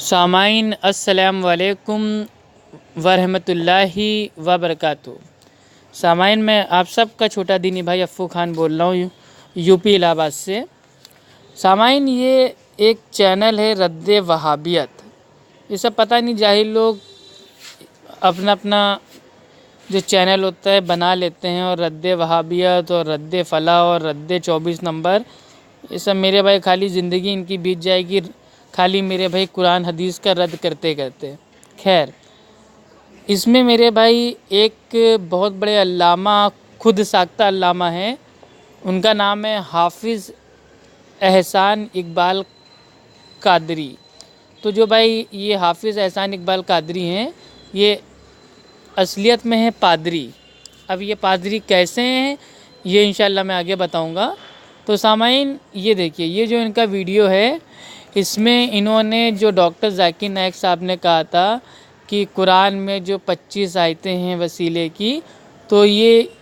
सामाइन अस्सलाम वालेकुम वरहमतुल्लाहि वबरकातुहू। सामाइन मैं आप सबका छोटा दीनी भाई अफ़ू खान बोल रहा हूँ यूपी इलाहाबाद से। सामाइन ये एक चैनल है रद्द वहाबियत। ये सब पता नहीं जाहिल लोग अपना अपना जो चैनल होता है बना लेते हैं और रद्द वहाबियत और रद्द फला और रद्द 24 नंबर ये सब मेरे भाई खाली ज़िंदगी इनकी बीत जाएगी खाली मेरे भाई कुरान हदीस का रद्द करते करते। खैर इसमें मेरे भाई एक बहुत बड़े अल्लामा खुद साख्ता अल्लामा हैं, उनका नाम है हाफिज़ एहसान इकबाल कादरी। तो जो भाई ये हाफिज़ एहसान इकबाल कादरी हैं ये असलियत में है पादरी। अब ये पादरी कैसे हैं ये इंशाल्लाह मैं आगे बताऊंगा। तो सामाइन ये देखिए, ये जो इनका वीडियो है इसमें इन्होंने जो डॉक्टर जाकिर नाइक साहब ने कहा था कि कुरान में जो 25 आयतें हैं वसीले की, तो ये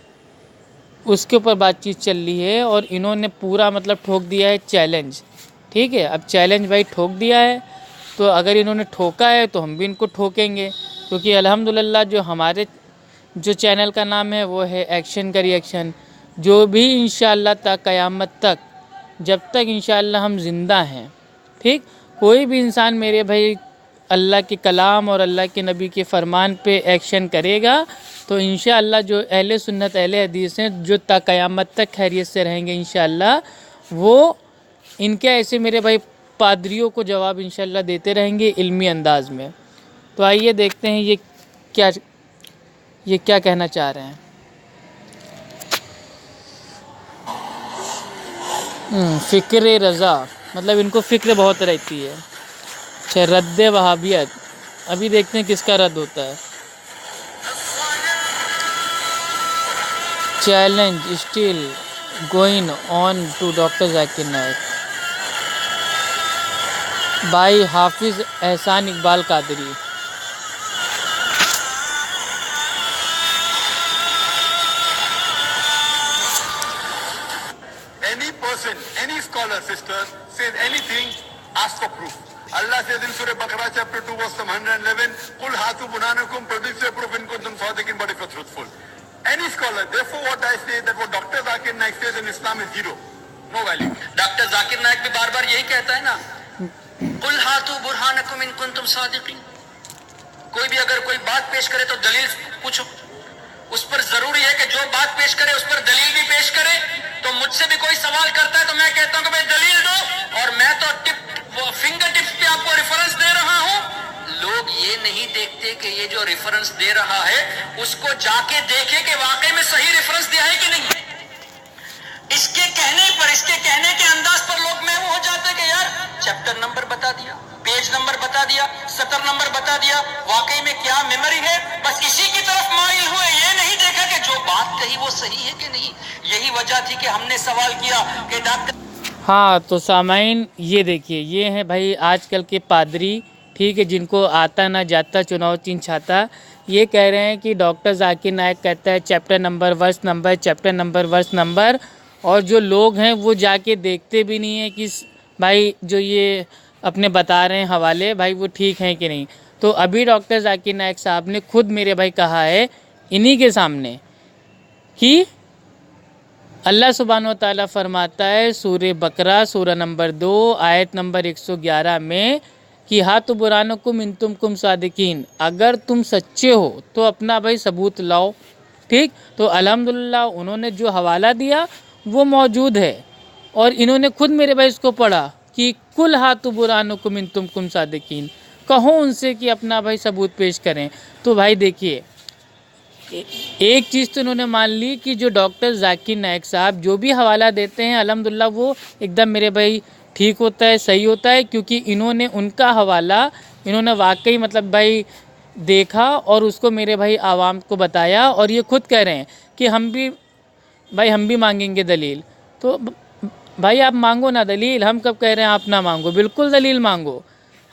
उसके ऊपर बातचीत चल रही है और इन्होंने पूरा मतलब ठोक दिया है चैलेंज। ठीक है, अब चैलेंज भाई ठोक दिया है तो अगर इन्होंने ठोका है तो हम भी इनको ठोकेंगे, क्योंकि अल्हम्दुलिल्लाह जो हमारे जो चैनल का नाम है वो है एक्शन का रिएक्शन। जो भी इंशाअल्लाह तक क़यामत तक जब तक इंशाअल्लाह हम ज़िंदा हैं, ठीक, कोई भी इंसान मेरे भाई अल्लाह के कलाम और अल्लाह के नबी के फ़रमान पे एक्शन करेगा तो इंशाअल्लाह जो अहले सुन्नत अहले हदीस हैं जो ता क़यामत तक खैरियत से रहेंगे इंशाअल्लाह, वो इनके ऐसे मेरे भाई पादरियों को जवाब इंशाअल्लाह देते रहेंगे इल्मी अंदाज में। तो आइए देखते हैं ये क्या कहना चाह रहे हैं। फ़िक्र रज़ा मतलब इनको फ़िक्र बहुत रहती है। अच्छा, रद्द वहाबियत, अभी देखते हैं किसका रद्द होता है। Challenge still going on to doctor Zakir Naik by Hafiz Ehsan Iqbal Qadri. Any scholar, sister, says anything, ask for proof. Allah says in Surah Baqarah chapter 2 verse 111, "Qul hatu bunanakum," produce your proof in kuntum sadiqin, but if you're truthful. Any scholar, therefore what I say that what Dr. Zakir Naik says in Islam is zero, no value. Dr. Zakir Naik भी बार-बार यही कहता है ना, "Qul hatu burhanakum in kuntum sadiqin." कोई भी अगर कोई बात पेश करे तो दलील पूछो। उस पर जरूरी है कि जो बात पेश करे उस पर दलील भी पेश करे। तो मुझसे भी कोई सवाल करता है तो मैं कहता हूं कि भाई दलील दो, और मैं तो फिंगर टिप्स पे आपको रेफरेंस दे रहा हूं। लोग ये नहीं देखते कि ये जो रेफरेंस दे रहा है उसको जाके देखे कि वाकई में सही रेफरेंस दिया है कि नहीं। इसके कहने पर, इसके कहने के अंदाज पर लोग में हो जाते कि यार चैप्टर नंबर बता दिया, पेज नंबर बता दिया, सतर नंबर बता दिया, वाकई में क्या मेमोरी है, बस इसी की तरफ माइल हुए। ये नहीं देखा कि जो बात कही वो सही है कि नहीं। यही वजह थी कि हमने सवाल किया कि डॉक्टर। हाँ तो सामाइन ये देखिए, ये हैं भाई आजकल के पादरी, ठीक है, जिनको आता ना जाता चुनाव चिन्ह छाता। ये कह रहे हैं कि डॉक्टर जाकिर नाइक कहता है chapter number verse number, chapter number verse number, और जो लोग हैं वो जाके देखते भी नहीं है कि भाई जो ये अपने बता रहे हैं हवाले भाई वो ठीक हैं कि नहीं। तो अभी डॉक्टर जाकिर नाइक साहब ने खुद मेरे भाई कहा है इन्हीं के सामने कि अल्लाह सुब्हान व तआला फरमाता है सूरह बकरा सूरह नंबर 2 आयत नंबर 111 में कि हाथ बुरानकुम इन तुमकुम सादिकीन, अगर तुम सच्चे हो तो अपना भाई सबूत लाओ। ठीक, तो अल्हम्दुलिल्लाह उन्होंने जो हवाला दिया वो मौजूद है और इन्होंने खुद मेरे भाई इसको पढ़ा कि कुल हाथु बुरानुकुम इन तुमकुम सादिकीन, कहो उनसे कि अपना भाई सबूत पेश करें। तो भाई देखिए, एक चीज़ तो इन्होंने मान ली कि जो डॉक्टर जाकिर नाइक साहब जो भी हवाला देते हैं अल्हम्दुलिल्लाह वो एकदम मेरे भाई ठीक होता है, सही होता है, क्योंकि इन्होंने उनका हवाला इन्होंने वाकई मतलब भाई देखा और उसको मेरे भाई आवाम को बताया। और ये खुद कह रहे हैं कि हम भी मांगेंगे दलील। तो भाई आप मांगो ना दलील, हम कब कह रहे हैं आप ना मांगो, बिल्कुल दलील मांगो।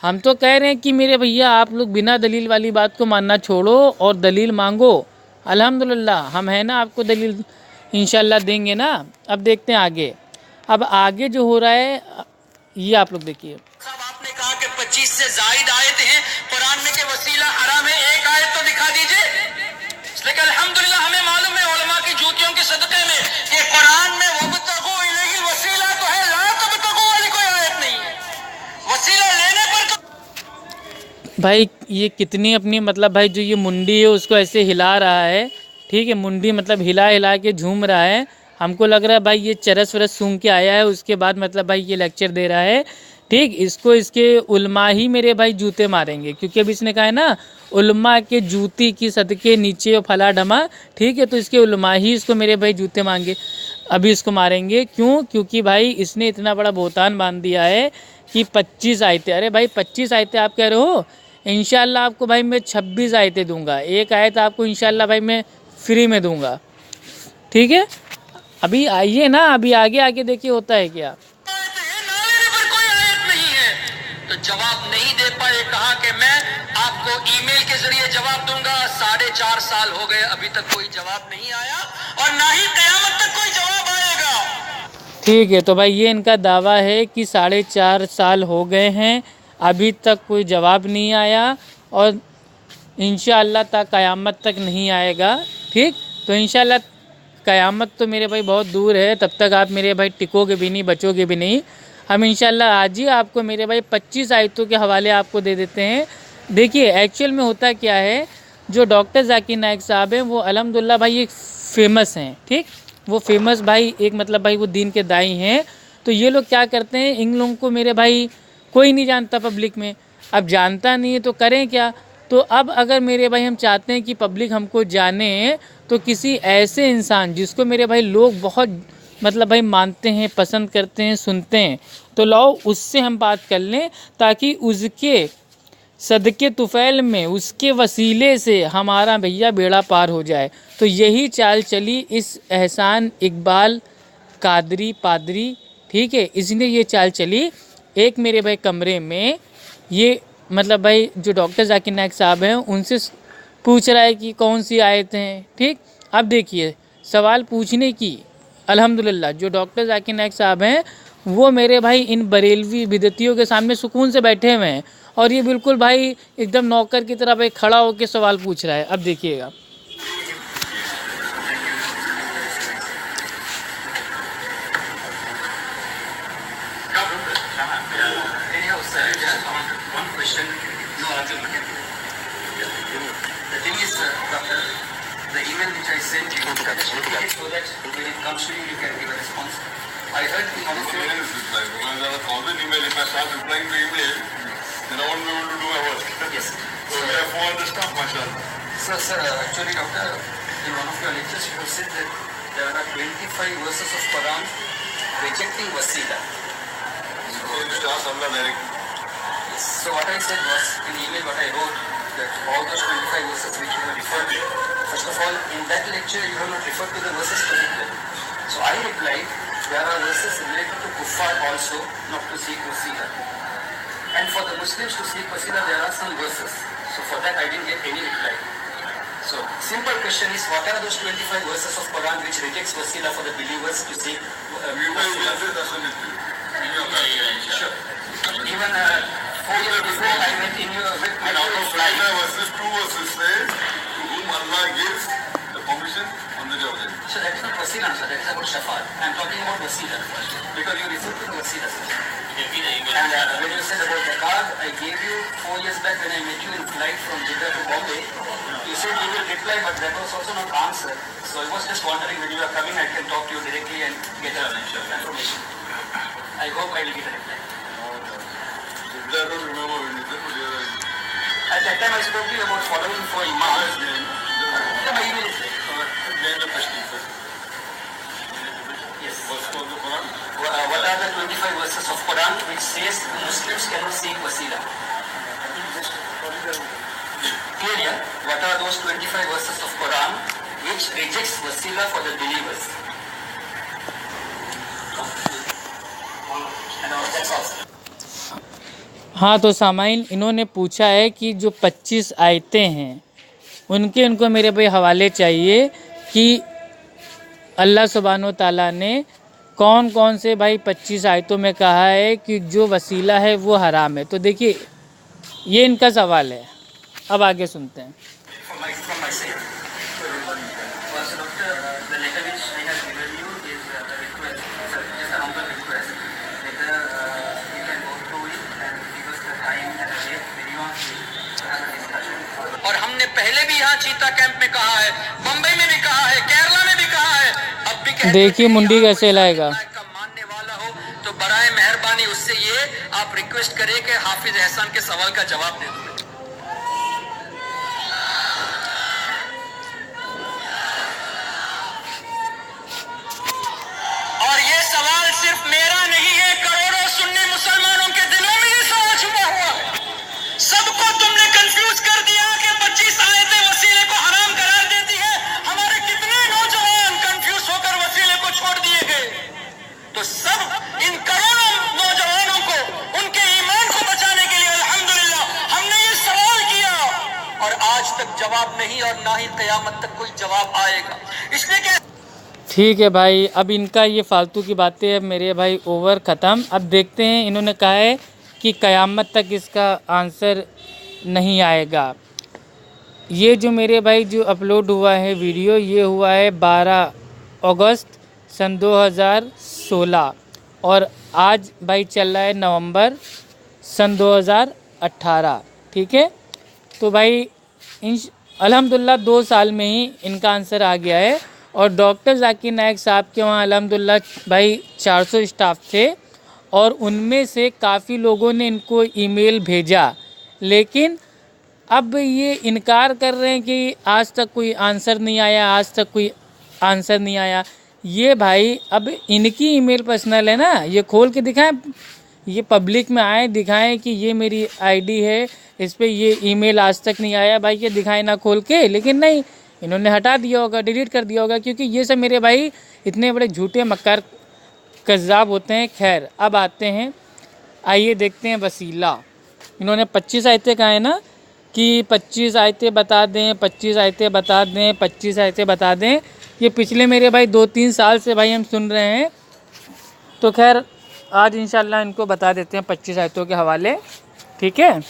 हम तो कह रहे हैं कि मेरे भैया आप लोग बिना दलील वाली बात को मानना छोड़ो और दलील मांगो। अल्हम्दुलिल्लाह हम हैं ना, आपको दलील इंशाल्लाह देंगे ना। अब देखते हैं आगे। अब आगे जो हो रहा है ये आप लोग देखिए। साहब आपने कहा कि 25 से जायद आयत हैं कुरान में कि वसीला हराम है, एक आयत तो दिखा दीजिए। लेकिन अल्हम्दुलिल्लाह हमें मालूम है उलमा की जूतियों के सदक़े में कि कुरान में वब्तगू इलैहिल वसीला तो है, ला तब्तगू वाली कोई आयत नहीं है। वसीला लेने पर तो भाई ये कितनी अपनी मतलब भाई जो ये मुंडी है उसको ऐसे हिला रहा है, ठीक है, मुंडी मतलब हिला हिला के झूम रहा है। हमको लग रहा है भाई ये चरस वरस सूंघ के आया है, उसके बाद मतलब भाई ये लेक्चर दे रहा है, ठीक। इसको इसके उलमा ही मेरे भाई जूते मारेंगे, क्योंकि अभी इसने कहा है ना उलमा के जूती की सदके नीचे फला डमा, ठीक है, तो इसके उलमा ही इसको मेरे भाई जूते मांगे, अभी इसको मारेंगे। क्यों? क्योंकि भाई इसने इतना बड़ा बोतान बांध दिया है कि 25 आयतें। अरे भाई 25 आयतें आप कह रहे हो, इंशाल्लाह आपको भाई मैं 26 आयतें दूंगा, एक आयत आपको इंशाल्लाह भाई मैं फ्री में दूंगा, ठीक है। अभी आइए ना, अभी आगे आगे देखिए होता है क्या। आयत है, ना लेने पर कोई आयत नहीं है। तो जवाब नहीं दे पाए, कहा कि मैं आपको ईमेल के जरिए जवाब दूंगा। 4.5 साल हो गए, अभी तक कोई जवाब नहीं आया और ना ही कयामत तक कोई जवाब आएगा। ठीक है, तो भाई ये इनका दावा है कि 4.5 साल हो गए हैं, अभी तक कोई जवाब नहीं आया और इंशाअल्लाह तक क़यामत तक नहीं आएगा, ठीक। तो इंशाअल्लाह क़यामत तो मेरे भाई बहुत दूर है, तब तक आप मेरे भाई टिकोगे भी नहीं, बचोगे भी नहीं। हम इंशाअल्लाह आज ही आपको मेरे भाई 25 आयतों के हवाले आपको दे देते हैं। देखिए एक्चुअल में होता क्या है, जो डॉक्टर जाकिर नाइक साहब हैं वो अल्हम्दुलिल्लाह भाई एक फ़ेमस हैं, ठीक। वो फेमस भाई एक मतलब भाई वो दीन के दाई हैं। तो ये लोग क्या करते हैं, इन लोगों को मेरे भाई कोई नहीं जानता पब्लिक में, अब जानता नहीं है तो करें क्या। तो अब अगर मेरे भाई हम चाहते हैं कि पब्लिक हमको जाने, तो किसी ऐसे इंसान जिसको मेरे भाई लोग बहुत मतलब भाई मानते हैं, पसंद करते हैं, सुनते हैं, तो लाओ उससे हम बात कर लें, ताकि उसके सदके तुफ़ैल में उसके वसीले से हमारा भैया बेड़ा पार हो जाए। तो यही चाल चली इस एहसान इकबाल कादरी पादरी, ठीक है, इसने ये चाल चली। एक मेरे भाई कमरे में ये मतलब भाई जो डॉक्टर जाकिर नाइक साहब हैं उनसे पूछ रहा है कि कौन सी आयतें हैं, ठीक। अब देखिए सवाल पूछने की अल्हम्दुलिल्लाह जो डॉक्टर जाकिर नाइक साहब हैं वो मेरे भाई इन बरेलवी बिदतियों के सामने सुकून से बैठे हुए हैं, और ये बिल्कुल भाई एकदम नौकर की तरह भाई खड़ा होकर सवाल पूछ रहा है। अब देखिएगा। Anyhow, sir, just one question. No argument. The thing is, doctor, the email which I sent you, so that when it comes to you, you can give a response. I heard in one of your... Because there are 1,000 email. If I start replying to email, then I won't be able to do my work. Yes. So we have 400 staff, mashallah. Sir, actually, doctor, in one of your lectures, you have said that there are 25 verses of Quran rejecting wasila. You just ask Allah directly. So what I said was, in the email what I wrote, that all those 25 verses which you have referred to, first of all, in that lecture you have not referred to the verses particularly. So I replied, there are verses related to kuffar also, not to seek wasila. And for the Muslims to seek wasila, there are some verses. So for that I didn't get any reply. So simple question is, what are those 25 verses of Quran which rejects wasila for the believers to seek wasila? Sure. Even 4 years before I went in your with my And out of flight. 25 verses, 2 verses say, to whom Allah gives the permission on the job. So that is not wasila, sir. That is about shafaat. I am talking about wasila because you refer to the wasila, sir. And when you said about the card, I gave you 4 years back when I met you in flight from Jeddah to Bombay. You said you will reply, but that was also not answered. So I was just wondering when you are coming, I can talk to you directly and get the information. I hope I will get a reply. I don't remember when you said, but At that time I spoke to you about following 4 imams. Yeah, my email is there. Again the question, sir. Yes. Verse of the Quran. What are the 25 verses of Quran which says Muslims cannot seek wasila? Clear? What are those 25 verses of Quran which rejects wasila for the believers? And that's all. हाँ तो सामाइन इन्होंने पूछा है कि जो 25 आयतें हैं उनको मेरे भाई हवाले चाहिए कि अल्लाह सुब्हानो ताला ने कौन कौन से भाई 25 आयतों में कहा है कि जो वसीला है वो हराम है। तो देखिए ये इनका सवाल है। अब आगे सुनते हैं। from my side. So, doctor, the letter which I have given you is a request, just a humble request. Whether you can go through it and give us the time and the date when you want to have a discussion. और हमने पहले भी यहाँ चीता camp में कहा है, बम्बई में भी कहा है, केरला में भी कहा है, अब भी कहते हैं। देखिए मुंडी कैसे हिलाएगा। मानने वाला हो तो बराए मेहरबानी उससे ये आप रिक्वेस्ट करें कि हाफिज एहसान के सवाल का जवाब दे दो। और ये सवाल सिर्फ मेरा नहीं है, करोड़ों सुन्नी मुसलमानों के दिलों में ये सवाल छुपा हुआ है। सबको तुमने कंफ्यूज कर दिया कि 25 आयतें वसीले को हराम करार देती है। हमारे कितने नौजवान कंफ्यूज होकर वसीले को छोड़ दिए गए। तो सब इन करोड़ों नौजवानों को उनके ईमान को बचाने के लिए अल्हम्दुलिल्लाह हमने ये सवाल किया और आज तक जवाब नहीं और ना ही क़यामत तक कोई जवाब आएगा। इसलिए कि ठीक है भाई, अब इनका ये फालतू की बातें अब मेरे भाई ओवर ख़त्म। अब देखते हैं, इन्होंने कहा है कि क़यामत तक इसका आंसर नहीं आएगा। ये जो मेरे भाई जो अपलोड हुआ है वीडियो, ये हुआ है 12 अगस्त सन 2016 और आज भाई चल रहा है नवंबर सन 2018। ठीक है, तो भाई अल्हम्दुलिल्लाह 2 साल में ही इनका आंसर आ गया है। और डॉक्टर जाकिर नायक साहब के वहाँ अल्हम्दुलिल्लाह भाई 400 स्टाफ थे और उनमें से काफ़ी लोगों ने इनको ईमेल भेजा, लेकिन अब ये इनकार कर रहे हैं कि आज तक कोई आंसर नहीं आया, आज तक कोई आंसर नहीं आया। ये भाई अब इनकी ईमेल पर्सनल है ना, ये खोल के दिखाएं, ये पब्लिक में आए, दिखाएं कि ये मेरी आईडी है, इस पर ये ईमेल आज तक नहीं आया। भाई ये दिखाएं ना खोल के, लेकिन नहीं, इन्होंने हटा दिया होगा, डिलीट कर दिया होगा, क्योंकि ये सब मेरे भाई इतने बड़े झूठे मक्कार कज़्ज़ाब होते हैं। खैर अब आते हैं, आइए देखते हैं वसीला। इन्होंने 25 आयतें कहा है ना कि 25 आयतें बता दें, 25 आयतें बता दें, 25 आयतें बता दें। ये पिछले मेरे भाई 2-3 साल से भाई हम सुन रहे हैं। तो खैर आज इंशाल्लाह इनको बता देते हैं 25 आयतों के हवाले। ठीक है,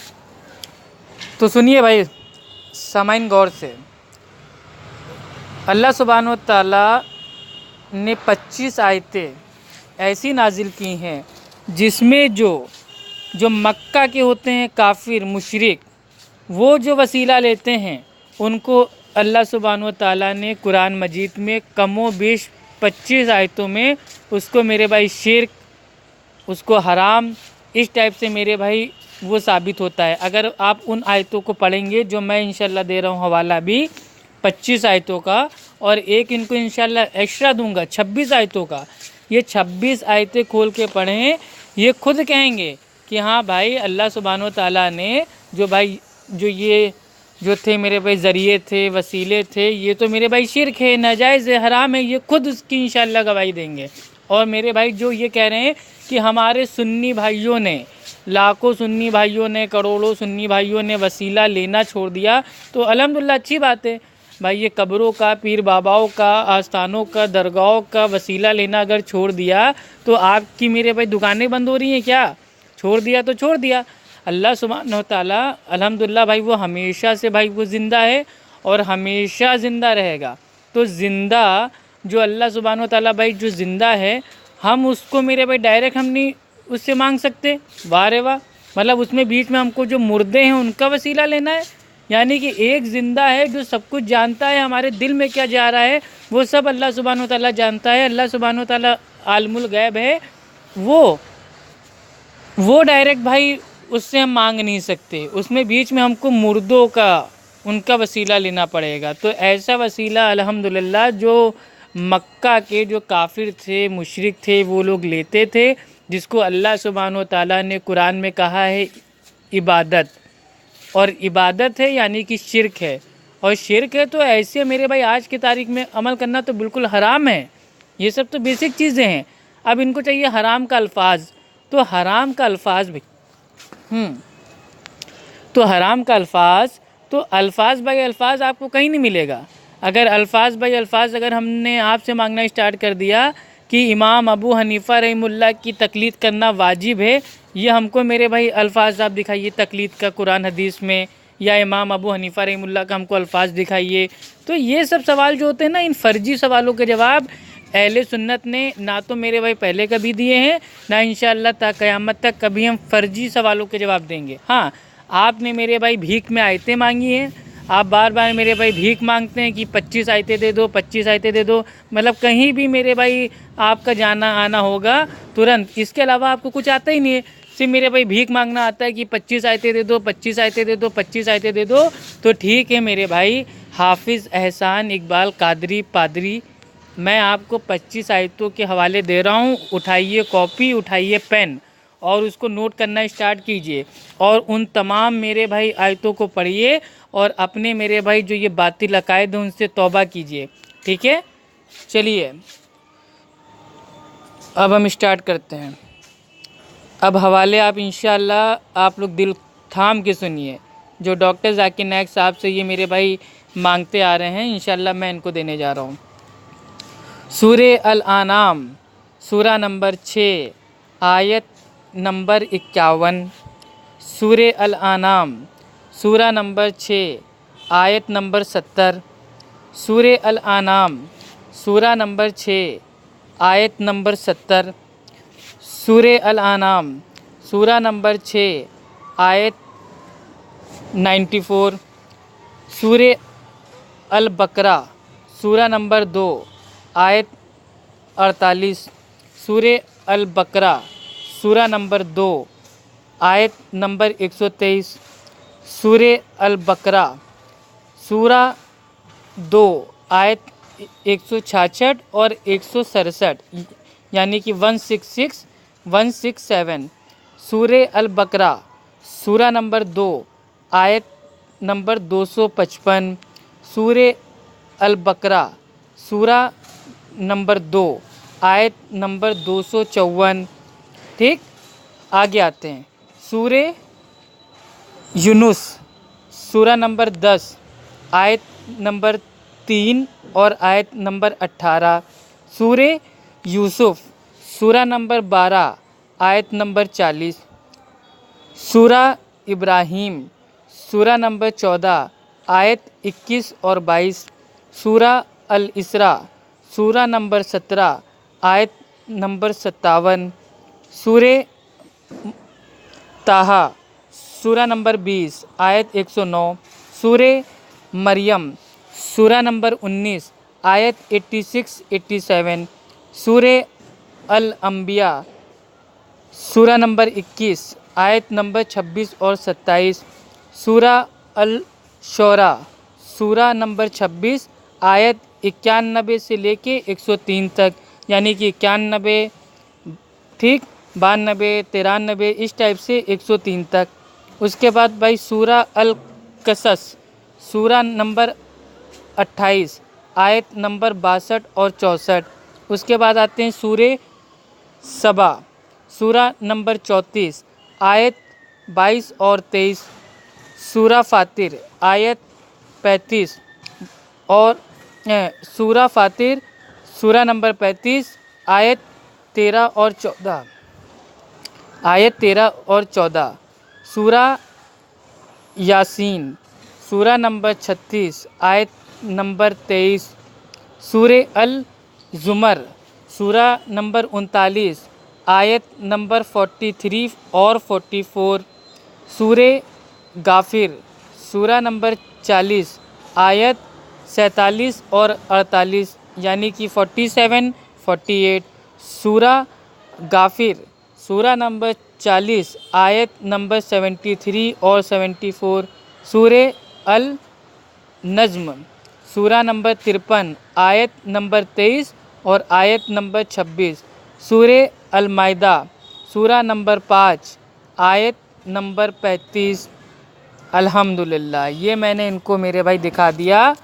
तो सुनिए भाई सामाइन गौर से। अल्लाह सुब्हानहू व तआला ने 25 आयतें ऐसी नाजिल की हैं जिसमें जो मक्का के होते हैं काफिर मुशरिक, वो जो वसीला लेते हैं उनको अल्लाह सुब्हानहू व तआला ने कुरान मजीद में कमो बेश 25 आयतों में उसको मेरे भाई शिर्क, उसको हराम, इस टाइप से मेरे भाई वो साबित होता है। अगर आप उन आयतों को पढ़ेंगे जो मैं इंशाल्लाह दे रहा हूँ हवाला भी 25 आयतों का, और एक इनको इंशाल्लाह एक्स्ट्रा दूंगा 26 आयतों का। ये 26 आयतें खोल के पढ़ें, ये खुद कहेंगे कि हाँ भाई अल्लाह सुब्हानहू व तआला ने जो भाई जो थे मेरे भाई ज़रिए थे, वसीले थे, ये तो मेरे भाई शिर्क है, नाजायज़ है, हराम है, ये खुद उसकी इंशाल्लाह गवाही देंगे। और मेरे भाई जो ये कह रहे हैं कि हमारे सुन्नी भाइयों ने, लाखों सुन्नी भाइयों ने, करोड़ों सुन्नी भाइयों ने वसीला लेना छोड़ दिया, तो अल्हम्दुलिल्लाह अच्छी बात है भाई। ये कब्रों का, पीर बाबाओं का, आस्थानों का, दरगाहों का वसीला लेना अगर छोड़ दिया तो आपकी मेरे भाई दुकानें बंद हो रही हैं क्या? छोड़ दिया तो छोड़ दिया। अल्लाह सुब्हानहू व तआला अल्हम्दुलिल्लाह भाई वो हमेशा से भाई वो ज़िंदा है और हमेशा ज़िंदा रहेगा। तो ज़िंदा जो अल्लाह सुब्हानहू व तआला भाई जो ज़िंदा है, हम उसको मेरे भाई डायरेक्ट हम नहीं उससे मांग सकते। वाह रे वाह, मतलब उसमें बीच में हमको जो मुर्दे हैं उनका वसीला लेना है। यानी कि एक ज़िंदा है जो सब कुछ जानता है, हमारे दिल में क्या जा रहा है वो सब अल्लाह सुब्हानहू व तआला जानता है। अल्लाह सुब्हानहू व तआला आलिमुल गैब है, वो डायरेक्ट भाई उससे हम मांग नहीं सकते, उसमें बीच में हमको मुर्दों का उनका वसीला लेना पड़ेगा। तो ऐसा वसीला अल्हम्दुलिल्लाह जो मक्का के जो काफिर थे, मुशरिक थे, वो लोग लेते थे, जिसको अल्लाह सुब्हानहू व तआला ने कुरान में कहा है इबादत, और इबादत है यानी कि शिर्क है। और शिर्क है तो ऐसे मेरे भाई आज की तारीख में अमल करना तो बिल्कुल हराम है। ये सब तो बेसिक चीज़ें हैं। अब इनको चाहिए हराम का अल्फाज, तो हराम का अल्फाज भाई तो हराम का अल्फाज, तो अल्फाज भाई अल्फाज आपको कहीं नहीं मिलेगा। अगर अल्फाज भाई अल्फाज अगर हमने आपसे मांगना स्टार्ट कर दिया कि इमाम अबू हनीफ़ा रहमुल्लाह की तकलीद करना वाजिब है, ये हमको मेरे भाई अल्फाज आप दिखाइए तकलीद का कुरान हदीस में, या इमाम अबू हनीफ़ा रहमुल्लाह का हमको अल्फाज दिखाइए। तो ये सब सवाल जो होते हैं ना, इन फ़र्जी सवालों के जवाब अहले सुन्नत ने ना तो मेरे भाई पहले कभी दिए हैं, ना इंशाअल्लाह ता क़यामत तक कभी हम फ़र्जी सवालों के जवाब देंगे। हाँ, आपने मेरे भाई भीख में आयतें मांगी हैं, आप बार बार मेरे भाई भीख मांगते हैं कि 25 आयतें दे दो, 25 आयतें दे दो, मतलब कहीं भी मेरे भाई आपका जाना आना होगा तुरंत, इसके अलावा आपको कुछ आता ही नहीं है, सिर्फ मेरे भाई भीख मांगना आता है कि 25 आयतें दे दो, 25 आयतें दे दो, 25 आयतें दे दो। तो ठीक है मेरे भाई हाफिज़ एहसान इकबाल कादरी पादरी, मैं आपको 25 आयतों के हवाले दे रहा हूँ, उठाइए कॉपी, उठाइए पेन और उसको नोट करना स्टार्ट कीजिए, और उन तमाम मेरे भाई आयतों को पढ़िए और अपने मेरे भाई जो ये बातिल अकायद हैं उनसे तौबा कीजिए। ठीक है, चलिए अब हम स्टार्ट करते हैं। अब हवाले आप इंशाअल्लाह आप लोग दिल थाम के सुनिए, जो डॉक्टर जाकिर नायक साहब से ये मेरे भाई मांगते आ रहे हैं, इंशाअल्लाह मैं इनको देने जा रहा हूँ। सूरे अल-अनाम सूरा नंबर 6 आयत नंबर 51। सूरे अल-अनाम सूरा नंबर 6 आयत नंबर 70। सूरे अल-अनाम सूरा नंबर 6 आयत नंबर 70। सूरे अल-अनाम सूरा नंबर 6 आयत 94। सूरे अल-बकरा सूरा नंबर 2 आयत 48। सूरे अल-बकरा सूरा नंबर 2 आयत नंबर 123। सूरे अल-बकरा सूरा 2 आयत 166 और 167, यानी कि 166 167। सूरे अल-बकरा सूरा नंबर 2 आयत नंबर 255। सूरे अल-बकरा सूरा नंबर 2 आयत नंबर 254। ठीक, आगे आते हैं। सूरे यूनुस सूरा नंबर 10 आयत नंबर 3 और आयत नंबर 18। सूरे यूसुफ सूरा नंबर 12 आयत नंबर 40। सूरा इब्राहीम सूरा नंबर 14 आयत 21 और 22। सूरा अल-इसरा सूरा नंबर 17 आयत नंबर 57। सूरे ताहा सूरा नंबर 20 आयत 109। सूरे मरियम सूरा नंबर 19 आयत 86-87। सूरे अल-अंबिया सूरा नंबर 21 आयत नंबर 26 और 27। सूरा अल-शोरा सूरा नंबर 26 आयत 91 से लेके 103 तक, यानी कि 91, ठीक, 92, 93, इस टाइप से 103 तक। उसके बाद भाई सूरा अल-कसस सूरा नंबर 28 आयत नंबर 62 और 64। उसके बाद आते हैं सूरे सबा सूरा नंबर 34 आयत 22 और 23। सूरा फातिर आयत 35 और सूरा फातिर सूरा नंबर 35 आयत 13 और 14, आयत 13 और 14। सूरा यासीन सूरा नंबर 36 आयत नंबर 23। सूरे अल-ज़ुमर सूरा नंबर 39 आयत नंबर 43 और 44। सूरे गाफिर सूरा नंबर 40 आयत 47 और 48, यानी कि 47 48। सूरा गाफिर सूरा नंबर 40 आयत नंबर 73 और 74। सूरे अल-नज्म सूरा नंबर 53 आयत नंबर 23 और आयत नंबर 26। सूरे अल-माइदा सूरा नंबर 5 आयत नंबर 35। अल्हम्दुलिल्लाह, ये मैंने इनको मेरे भाई दिखा दिया,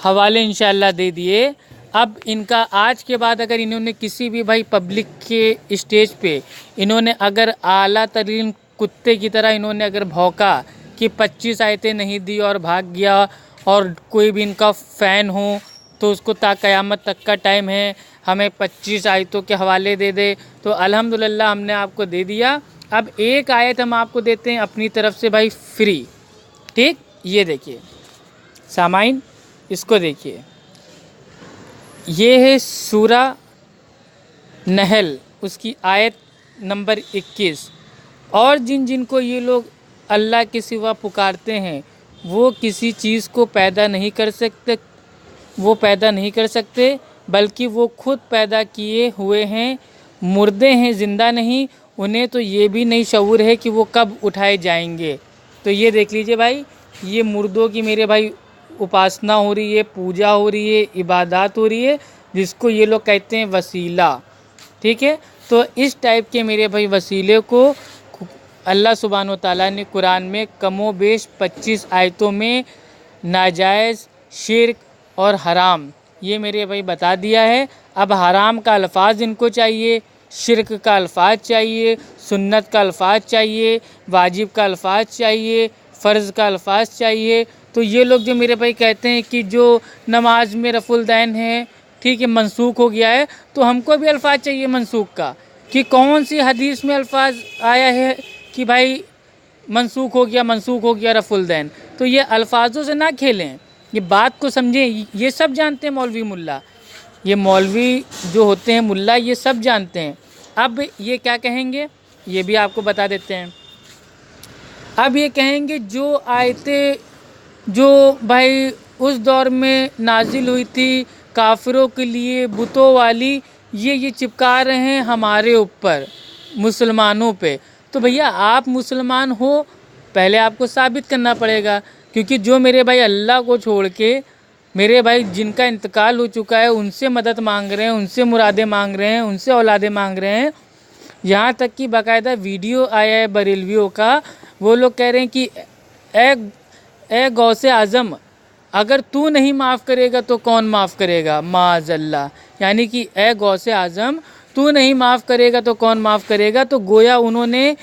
हवाले इंशाअल्लाह दे दिए। अब इनका आज के बाद अगर इन्होंने किसी भी भाई पब्लिक के स्टेज पे इन्होंने अगर आला तरीन कुत्ते की तरह इन्होंने अगर भौंका कि 25 आयतें नहीं दी और भाग गया, और कोई भी इनका फ़ैन हो तो उसको ता क़यामत तक का टाइम है, हमें 25 आयतों के हवाले दे दे। तो अल्हम्दुलिल्लाह हमने आपको दे दिया। अब एक आयत हम आपको देते हैं अपनी तरफ से भाई फ्री, ठीक। ये देखिए सामाइन, इसको देखिए, ये है सूरा नहल, उसकी आयत नंबर 21। और जिन जिन को ये लोग अल्लाह के सिवा पुकारते हैं वो किसी चीज़ को पैदा नहीं कर सकते, बल्कि वो खुद पैदा किए हुए हैं, मुर्दे हैं, ज़िंदा नहीं। उन्हें तो ये भी नहीं शऊर है कि वो कब उठाए जाएंगे। तो ये देख लीजिए भाई, ये मुर्दों की मेरे भाई उपासना हो रही है, पूजा हो रही है, इबादत हो रही है, जिसको ये लोग कहते हैं वसीला, ठीक है। तो इस टाइप के मेरे भाई वसीले को अल्लाह सुब्हानो तआला ने कुरान में कमो बेश 25 आयतों में नाजायज़, शिर्क और हराम ये मेरे भाई बता दिया है। अब हराम का अल्फाज इनको चाहिए, शिर्क का अल्फाज चाहिए, सुन्नत का अल्फाज चाहिए, वाजिब का अल्फाज चाहिए, फ़र्ज़ का अल्फाज चाहिए। तो ये लोग जो मेरे भाई कहते हैं कि जो नमाज में रफ़ुल दैन है, ठीक है, मनसूख हो गया है, तो हमको भी अल्फाज चाहिए मनसूख का, कि कौन सी हदीस में अल्फाज आया है कि भाई मनसूख हो गया रफ़ुल दैन। तो ये अल्फाजों से ना खेलें, ये बात को समझें। ये सब जानते हैं मौलवी मुल्ला, ये मौलवी जो होते हैं मुल्ला, ये सब जानते हैं। अब ये क्या कहेंगे ये भी आपको बता देते हैं। अब ये कहेंगे जो आयतें जो भाई उस दौर में नाजिल हुई थी काफिरों के लिए बुतों वाली, ये चिपका रहे हैं हमारे ऊपर मुसलमानों पे। तो भैया आप मुसलमान हो, पहले आपको साबित करना पड़ेगा, क्योंकि जो मेरे भाई अल्लाह को छोड़ के मेरे भाई जिनका इंतकाल हो चुका है उनसे मदद मांग रहे हैं, उनसे मुरादें मांग रहे हैं, उनसे औलादें मांग रहे हैं। यहाँ तक कि बाकायदा वीडियो आया है बरेलवियों का, वो लोग कह रहे हैं कि ए गौसे आज़म, अगर तू नहीं माफ़ करेगा तो कौन माफ़ करेगा, माज़ल्ला। यानी कि ए गौसे आज़म, तू नहीं माफ़ करेगा तो कौन माफ़ करेगा। तो गोया उन्होंने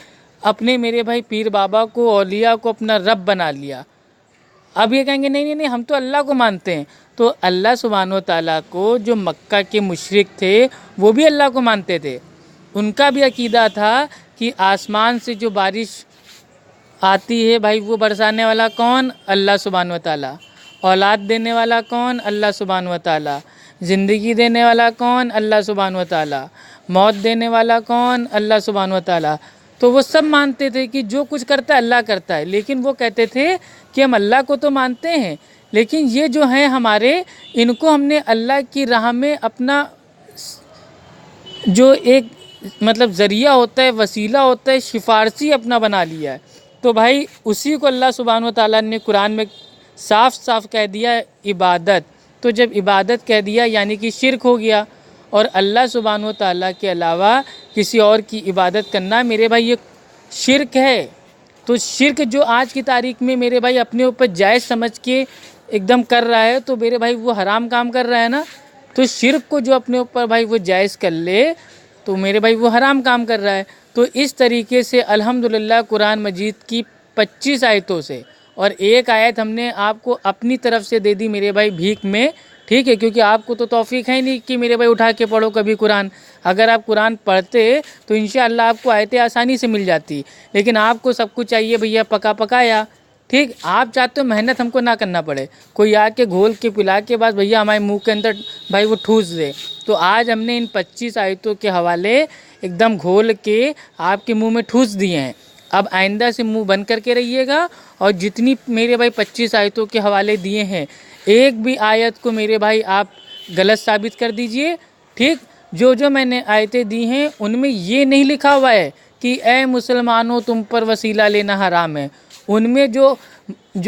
अपने मेरे भाई पीर बाबा को, औलिया को अपना रब बना लिया। अब ये कहेंगे नहीं नहीं हम तो अल्लाह को मानते हैं। तो अल्लाह सुब्हानो ताला को जो मक्का के मुशरिक थे वो भी अल्लाह को मानते थे। उनका भी अकीदा था कि आसमान से जो बारिश आती है भाई वो बरसाने वाला कौन, अल्लाह सुब्हानो ताला। औलाद देने वाला कौन, अल्लाह सुब्हानो ताला। ज़िंदगी देने वाला कौन, अल्लाह सुब्हानो ताला। मौत देने वाला कौन, अल्लाह सुब्हानो ताला। तो वो सब मानते थे कि जो कुछ करता है अल्लाह करता है। लेकिन वो कहते थे कि हम अल्लाह को तो मानते हैं, लेकिन ये जो हैं हमारे, इनको हमने अल्लाह की राह में अपना जो एक मतलब ज़रिया होता है, वसीला होता है, सिफारशी अपना बना लिया है। तो भाई उसी को अल्लाह सुब्हानो ताला ने कुरान में साफ साफ कह दिया इबादत। तो जब इबादत कह दिया यानी कि शिर्क हो गया, और अल्लाह सुब्हानो ताला के अलावा किसी और की इबादत करना मेरे भाई ये शिर्क है। तो शिर्क जो आज की तारीख में मेरे भाई अपने ऊपर जायज़ समझ के एकदम कर रहा है, तो मेरे भाई वो हराम काम कर रहा है ना। तो शिर्क को जो अपने ऊपर भाई वो जायज़ कर ले तो मेरे भाई वो हराम काम कर रहा है। तो इस तरीके से अल्हम्दुलिल्लाह कुरान मजीद की 25 आयतों से, और एक आयत हमने आपको अपनी तरफ से दे दी मेरे भाई भीख में, ठीक है, क्योंकि आपको तो तौफीक है नहीं कि मेरे भाई उठा के पढ़ो कभी कुरान। अगर आप कुरान पढ़ते तो इंशाअल्लाह आपको आयतें आसानी से मिल जाती, लेकिन आपको सब कुछ चाहिए भैया पका पकाया, ठीक। आप चाहते हो मेहनत हमको ना करना पड़े, कोई आके घोल के पिला के बाद भैया हमारे मुंह के अंदर भाई वो ठूस दे। तो आज हमने इन 25 आयतों के हवाले एकदम घोल के आपके मुँह में ठूस दिए हैं। अब आइंदा से मुंह बंद करके रहिएगा, और जितनी मेरे भाई 25 आयतों के हवाले दिए हैं, एक भी आयत को मेरे भाई आप गलत साबित कर दीजिए, ठीक। जो जो मैंने आयतें दी हैं उनमें ये नहीं लिखा हुआ है कि ए मुसलमानों तुम पर वसीला लेना हराम है। उनमें जो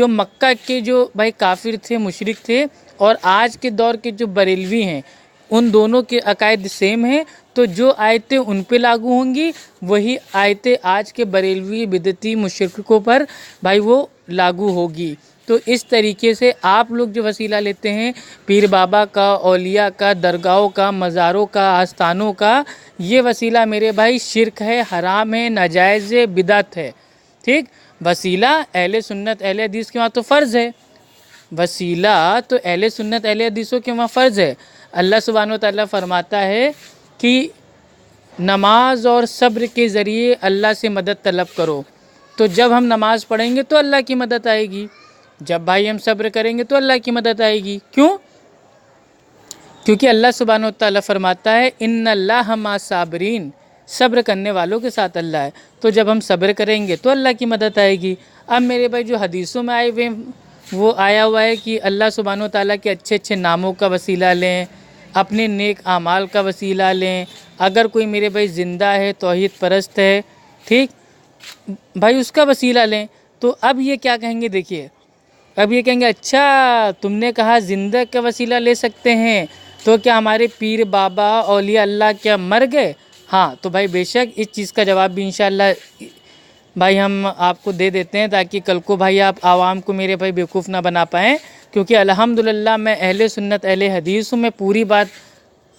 मक्का के जो भाई काफिर थे, मुशरिक थे, और आज के दौर के जो बरेलवी हैं, उन दोनों के अकायद सेम हैं। तो जो आयतें उन पे लागू होंगी वही आयतें आज के बरेलवी बिदती मुशरिकों पर भाई वो लागू होगी। तो इस तरीके से आप लोग जो वसीला लेते हैं पीर बाबा का, औलिया का, दरगाहों का, मज़ारों का, आस्थानों का, ये वसीला मेरे भाई शिर्क है, हराम है, नाजायज़ है, बिदअत है, ठीक। वसीला अहले सुन्नत अहले हदीस के वहाँ तो फ़र्ज़ है, वसीला तो अहले सुन्नत अहले हदीसों के वहाँ फ़र्ज़ है। अल्लाह सुब्हानहू व तआला फरमाता है कि नमाज और सब्र के ज़रिए अल्लाह से मदद तलब करो। तो जब हम नमाज़ पढ़ेंगे तो अल्लाह की मदद आएगी, जब भाई हम सब्र करेंगे तो अल्लाह की मदद आएगी। क्यों? क्योंकि अल्लाह सुब्हानहू व तआला फरमाता है इन्नल्लाह मा साबिरीन, सब्र करने वालों के साथ अल्लाह है। तो जब हम सब्र करेंगे तो अल्लाह की मदद आएगी। अब मेरे भाई जो हदीसों में आए हुए वो आया हुआ है कि अल्लाह सुब्हानहू व तआला के अच्छे अच्छे नामों का वसीला लें, अपने नेक आमाल का वसीला लें। अगर कोई मेरे भाई ज़िंदा है, तौहीद परस्त है, ठीक भाई, उसका वसीला लें। तो अब ये क्या कहेंगे, देखिए अब ये कहेंगे अच्छा तुमने कहा ज़िंदा का वसीला ले सकते हैं, तो क्या हमारे पीर बाबा औलिया अल्लाह क्या मर गए? हाँ, तो भाई बेशक इस चीज़ का जवाब भी इंशाअल्लाह भाई हम आपको दे देते हैं, ताकि कल को भाई आप आवाम को मेरे भाई बेवकूफ़ ना बना पाएँ। क्योंकि अल्हम्दुलिल्लाह मैं अहले सुन्नत अहले हदीस हूँ, मैं पूरी बात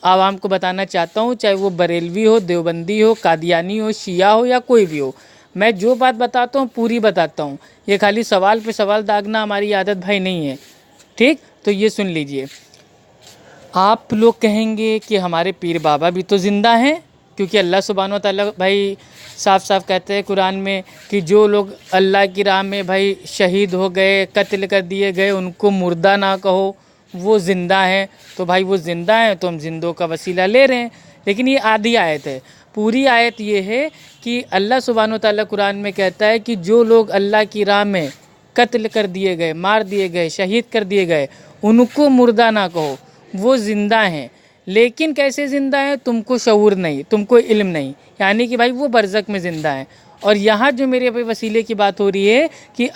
आवाम को बताना चाहता हूँ, चाहे वो बरेलवी हो, देवबंदी हो, कादियानी हो, शिया हो या कोई भी हो। मैं जो बात बताता हूँ पूरी बताता हूँ। ये खाली सवाल पे सवाल दागना हमारी आदत भाई नहीं है, ठीक। तो ये सुन लीजिए, आप लोग कहेंगे कि हमारे पीर बाबा भी तो ज़िंदा हैं, क्योंकि अल्लाह सुब्हानहू व तआला भाई साफ साफ कहते हैं कुरान में कि जो लोग अल्लाह की राह में भाई शहीद हो गए, कत्ल कर दिए गए, उनको मुर्दा ना कहो, वो ज़िंदा हैं। तो भाई वो ज़िंदा हैं तो हम जिंदों का वसीला ले रहे हैं। लेकिन ये आधी आयत है, पूरी आयत ये है कि अल्लाह सुब्हानहू व तआला कुरान में कहता है कि जो लोग अल्लाह की राह में कत्ल कर दिए गए, मार दिए गए, शहीद कर दिए गए, उनको मुर्दा ना कहो, वो ज़िंदा हैं। लेकिन कैसे ज़िंदा हैं? तुमको शऊर नहीं, तुमको इल्म नहीं, यानी कि भाई वो बरज़क में ज़िंदा हैं। और यहाँ जो मेरे भाई वसीले की बात हो रही है कि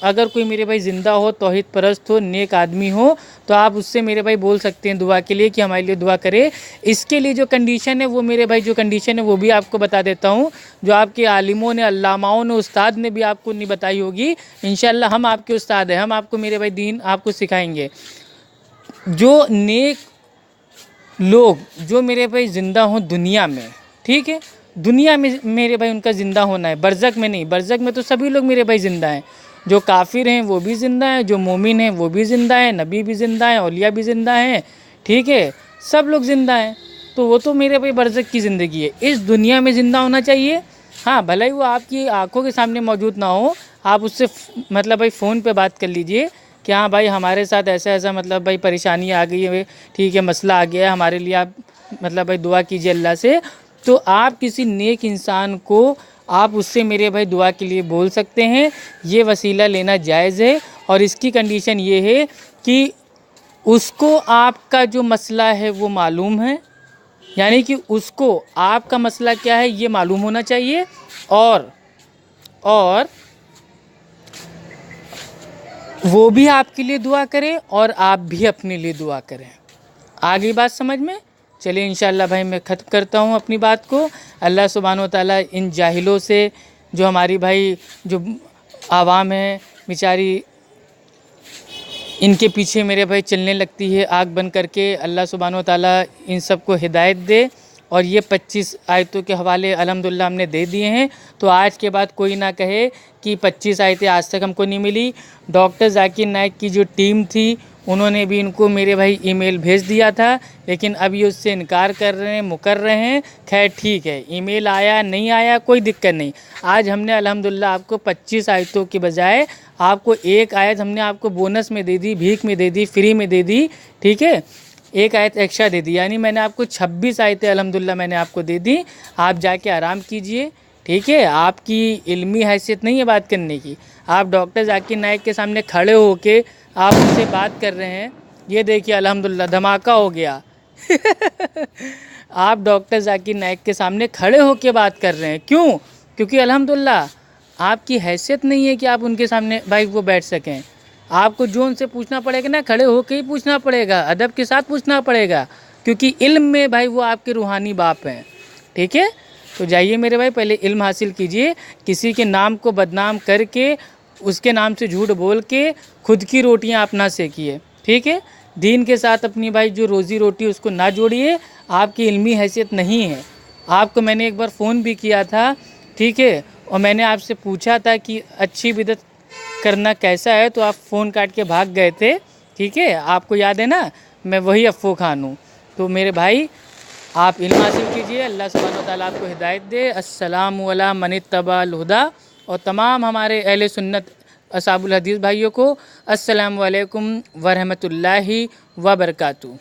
अगर कोई मेरे भाई ज़िंदा हो, तौहीद परस्त हो, नेक आदमी हो, तो आप उससे मेरे भाई बोल सकते हैं दुआ के लिए कि हमारे लिए दुआ करे। इसके लिए जो कंडीशन है वो मेरे भाई जो कंडीशन है वो भी आपको बता देता हूँ, जो आपके आलिमों ने, अल्लामाओं ने, उस्ताद ने भी आपको नहीं बताई होगी। इंशाअल्लाह हम आपके उस्ताद हैं, हम आपको मेरे भाई दीन आपको सिखाएँगे। जो नेक लोग जो मेरे भाई ज़िंदा हों दुनिया में, ठीक है, दुनिया में मेरे भाई उनका ज़िंदा होना है, बरज़क में नहीं। बरज़क में तो सभी लोग मेरे भाई ज़िंदा हैं, जो काफिर हैं वो भी ज़िंदा हैं, जो मोमिन हैं वो भी ज़िंदा हैं, नबी भी ज़िंदा हैं, औलिया भी ज़िंदा हैं, ठीक है, सब लोग ज़िंदा हैं। तो वो तो मेरे भाई बरज़क की ज़िंदगी है, इस दुनिया में ज़िंदा होना चाहिए। हाँ, भले ही वो आपकी आंखों के सामने मौजूद ना हो, आप उससे मतलब भाई फ़ोन पे बात कर लीजिए कि हाँ भाई हमारे साथ ऐसा ऐसा मतलब भाई परेशानी आ गई है, ठीक है, मसला आ गया है, हमारे लिए आप मतलब भाई दुआ कीजिए अल्लाह से। तो आप किसी नेक इंसान को आप उससे मेरे भाई दुआ के लिए बोल सकते हैं, ये वसीला लेना जायज़ है। और इसकी कंडीशन ये है कि उसको आपका जो मसला है वो मालूम है, यानी कि उसको आपका मसला क्या है ये मालूम होना चाहिए, और वो भी आपके लिए दुआ करे और आप भी अपने लिए दुआ करें। आ गई बात समझ में? चलिए इंशाअल्लाह भाई मैं ख़त्म करता हूँ अपनी बात को। अल्लाह सुब्हानहू व तआला इन जाहिलों से, जो हमारी भाई जो आवाम है बेचारी, इनके पीछे मेरे भाई चलने लगती है आग बन करके, अल्लाह सुब्हानहू व तआला इन सबको हिदायत दे। और ये 25 आयतों के हवाले अल्हम्दुलिल्लाह हमने दे दिए हैं। तो आज के बाद कोई ना कहे कि 25 आयतें आज तक हमको नहीं मिली। डॉक्टर जाकिर नाइक की जो टीम थी उन्होंने भी इनको मेरे भाई ईमेल भेज दिया था, लेकिन अब ये उससे इनकार कर रहे हैं, मुकर रहे हैं। खैर ठीक है, ईमेल आया नहीं आया कोई दिक्कत नहीं। आज हमने अल्हम्दुलिल्लाह आपको 25 आयतों के बजाय आपको एक आयत हमने आपको बोनस में दे दी, भीख में दे दी, फ्री में दे दी, ठीक है, एक आयत एक्स्ट्रा दे दी, यानी मैंने आपको 26 आयतें अल्हम्दुलिल्लाह मैंने आपको दे दी। आप जाके आराम कीजिए, ठीक है। आपकी इल्मी हैसियत नहीं है बात करने की, आप डॉक्टर जाकिर नाइक के सामने खड़े होके आप उससे बात कर रहे हैं। ये देखिए अल्हम्दुलिल्लाह धमाका हो गया आप डॉक्टर जाकिर नाइक के सामने खड़े होके बात कर रहे हैं, क्यों? क्योंकि अल्हम्दुलिल्लाह आपकी हैसियत नहीं है कि आप उनके सामने भाई वो बैठ सकें। आपको जो उनसे पूछना पड़ेगा ना, खड़े होके ही पूछना पड़ेगा, अदब के साथ पूछना पड़ेगा, क्योंकि इल्म में भाई वो आपके रूहानी बाप हैं, ठीक है। तो जाइए मेरे भाई पहले इल्म हासिल कीजिए, किसी के नाम को बदनाम करके उसके नाम से झूठ बोल के खुद की रोटियां आप ना सेकिए, ठीक है। दीन के साथ अपनी भाई जो रोज़ी रोटी उसको ना जोड़िए, आपकी इल्मी हैसियत नहीं है। आपको मैंने एक बार फ़ोन भी किया था, ठीक है, और मैंने आपसे पूछा था कि अच्छी बिदत करना कैसा है, तो आप फ़ोन काट के भाग गए थे, ठीक है, आपको याद है ना, मैं वही अफ़्फ़ू खान हूँ। तो मेरे भाई आप इल्म हासिल कीजिए, अल्लाह सुब्हानहू व तआला आपको हिदायत दे। अस्सलामु अला मनित्तबअल हुदा। और तमाम हमारे अहले सुन्नत असहाबुल हदीस भाइयों को अस्सलामु अलैकुम व रहमतुल्लाहि व बरकातहू।